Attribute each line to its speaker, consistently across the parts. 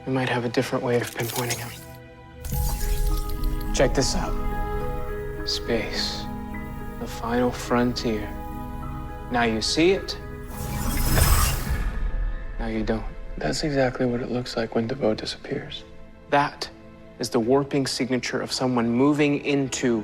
Speaker 1: we might have a different way of pinpointing him. Check this out. Space. The final frontier. Now you see it. Now you don't. That's exactly what it looks like when DeVoe disappears. That is the warping signature of someone moving into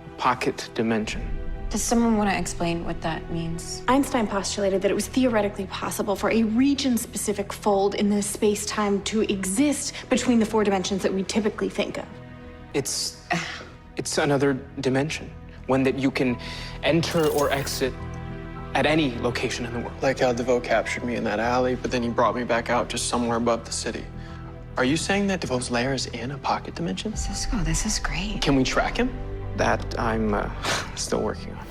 Speaker 1: a pocket dimension.
Speaker 2: Does someone want to explain what that means?
Speaker 3: Einstein postulated that it was theoretically possible for a region-specific fold in the space-time to exist between the 4 dimensions that we typically think of.
Speaker 1: It's another dimension, one that you can enter or exit at any location in the world.
Speaker 4: Like how DeVoe captured me in that alley, but then he brought me back out just somewhere above the city. Are you saying that DeVoe's lair is in a pocket dimension?
Speaker 2: Cisco, this is great.
Speaker 4: Can we track him?
Speaker 1: That I'm still working on.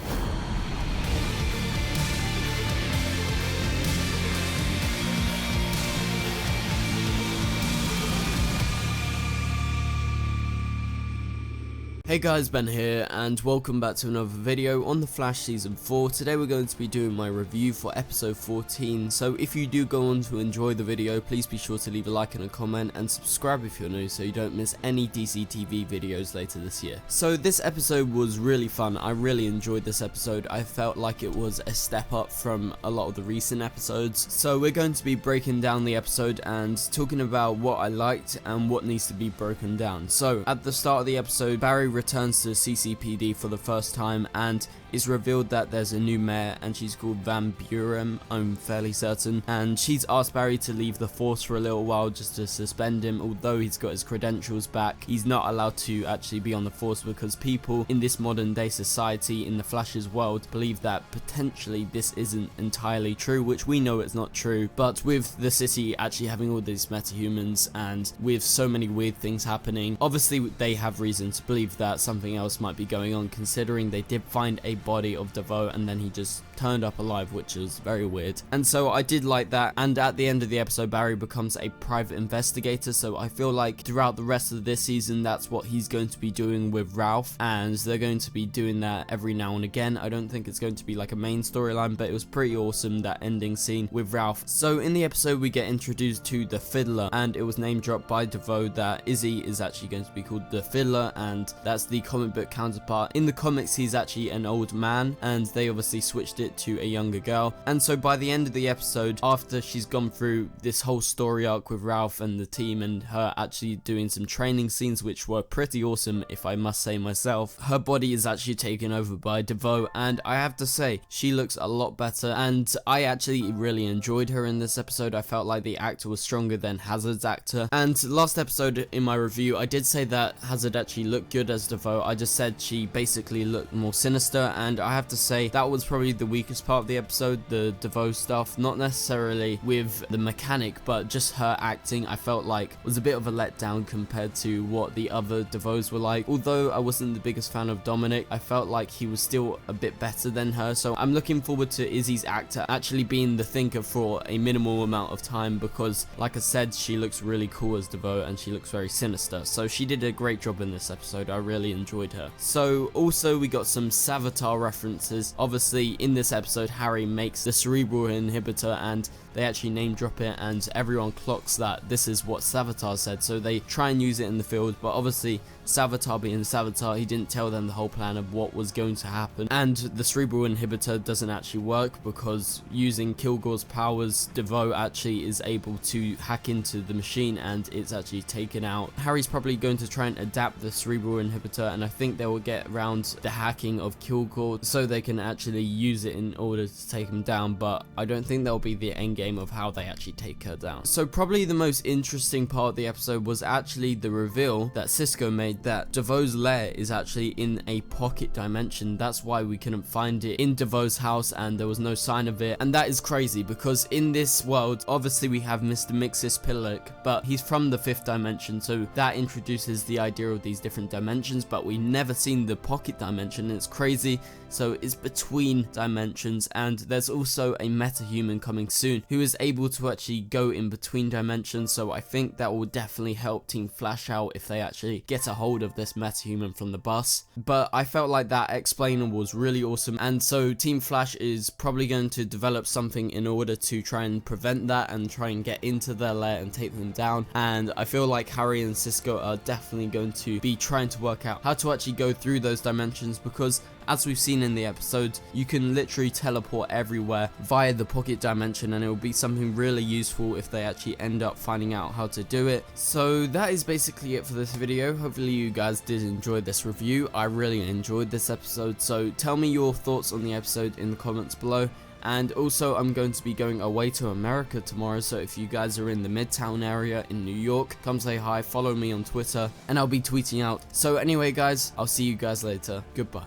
Speaker 5: Hey guys, Ben here, and welcome back to another video on The Flash Season 4. Today we're going to be doing my review for episode 14, so if you do go on to enjoy the video, please be sure to leave a like and a comment, and subscribe if you're new so you don't miss any DC TV videos later this year. So this episode was really fun. I really enjoyed this episode. I felt like it was a step up from a lot of the recent episodes. So we're going to be breaking down the episode and talking about what I liked and what needs to be broken down. So at the start of the episode, Barry returns to CCPD for the first time, and it's revealed that there's a new mayor and she's called Van Buren, I'm fairly certain, and she's asked Barry to leave the force for a little while just to suspend him. Although he's got his credentials back, he's not allowed to actually be on the force because people in this modern day society, in the Flash's world, believe that potentially this isn't entirely true, which we know it's not true. But with the city actually having all these metahumans and with so many weird things happening, obviously they have reason to believe that something else might be going on, considering they did find a body of DeVoe and then he just turned up alive, which is very weird. And so I did like that, and at the end of the episode Barry becomes a private investigator, so I feel like throughout the rest of this season that's what he's going to be doing with Ralph, and they're going to be doing that every now and again. I don't think it's going to be like a main storyline, but it was pretty awesome, that ending scene with Ralph. So in the episode we get introduced to the Fiddler, and it was name dropped by DeVoe that Izzy is actually going to be called the Fiddler, and that's the comic book counterpart. In the comics he's actually an old man, and they obviously switched it to a younger girl. And so by the end of the episode, after she's gone through this whole story arc with Ralph and the team, and her actually doing some training scenes which were pretty awesome if I must say myself, her body is actually taken over by DeVoe, and I have to say she looks a lot better, and I actually really enjoyed her in this episode. I felt like the actor was stronger than Hazard's actor. And last episode in my review I did say that Hazard actually looked good as DeVoe. I just said she basically looked more sinister, and I have to say that was probably the weakest part of the episode, the DeVoe stuff. Not necessarily with the mechanic, but just her acting I felt like was a bit of a letdown compared to what the other DeVoes were like. Although I wasn't the biggest fan of Dominic, I felt like he was still a bit better than her, so I'm looking forward to Izzy's actor actually being the thinker for a minimal amount of time, because like I said, she looks really cool as DeVoe and she looks very sinister, so she did a great job in this episode. I really enjoyed her. So also we got some Savitar references. Obviously in this episode Harry makes the Cerebral inhibitor and they actually name drop it, and everyone clocks that this is what Savitar said, so they try and use it in the field. But obviously Savitar being Savitar, he didn't tell them the whole plan of what was going to happen, and the Cerebral inhibitor doesn't actually work because using Kilgore's powers, DeVoe actually is able to hack into the machine and it's actually taken out. Harry's probably going to try and adapt the Cerebral inhibitor, and I think they will get around the hacking of Kilgore so they can actually use it in order to take him down, but I don't think that'll be the end game of how they actually take her down. So probably the most interesting part of the episode was actually the reveal that Cisco made that DeVoe's lair is actually in a pocket dimension. That's why we couldn't find it in DeVoe's house and there was no sign of it, and that is crazy because in this world obviously we have Mr. Mxyzptlk, but he's from the 5th dimension, so that introduces the idea of these different dimensions, but we never seen the pocket dimension. It's crazy so it's between dimensions. And there's also a metahuman coming soon who is able to actually go in between dimensions, so I think that will definitely help Team Flash out if they actually get a hold of this metahuman from the bus. But I felt like that explainer was really awesome, and so Team Flash is probably going to develop something in order to try and prevent that and try and get into their lair and take them down. And I feel like Harry and Cisco are definitely going to be trying to work out how to actually go through those dimensions, because as we've seen in the episode, you can literally teleport everywhere via the pocket dimension, and it will be something really useful if they actually end up finding out how to do it. So that is basically it for this video. Hopefully you guys did enjoy this review. I really enjoyed this episode, so tell me your thoughts on the episode in the comments below. And also, I'm going to be going away to America tomorrow, so if you guys are in the Midtown area in New York, come say hi, follow me on Twitter, and I'll be tweeting out. So anyway guys, I'll see you guys later. Goodbye.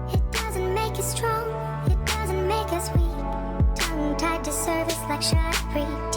Speaker 6: It doesn't make us strong, it doesn't make us weak. Tongue tied to service like shark free.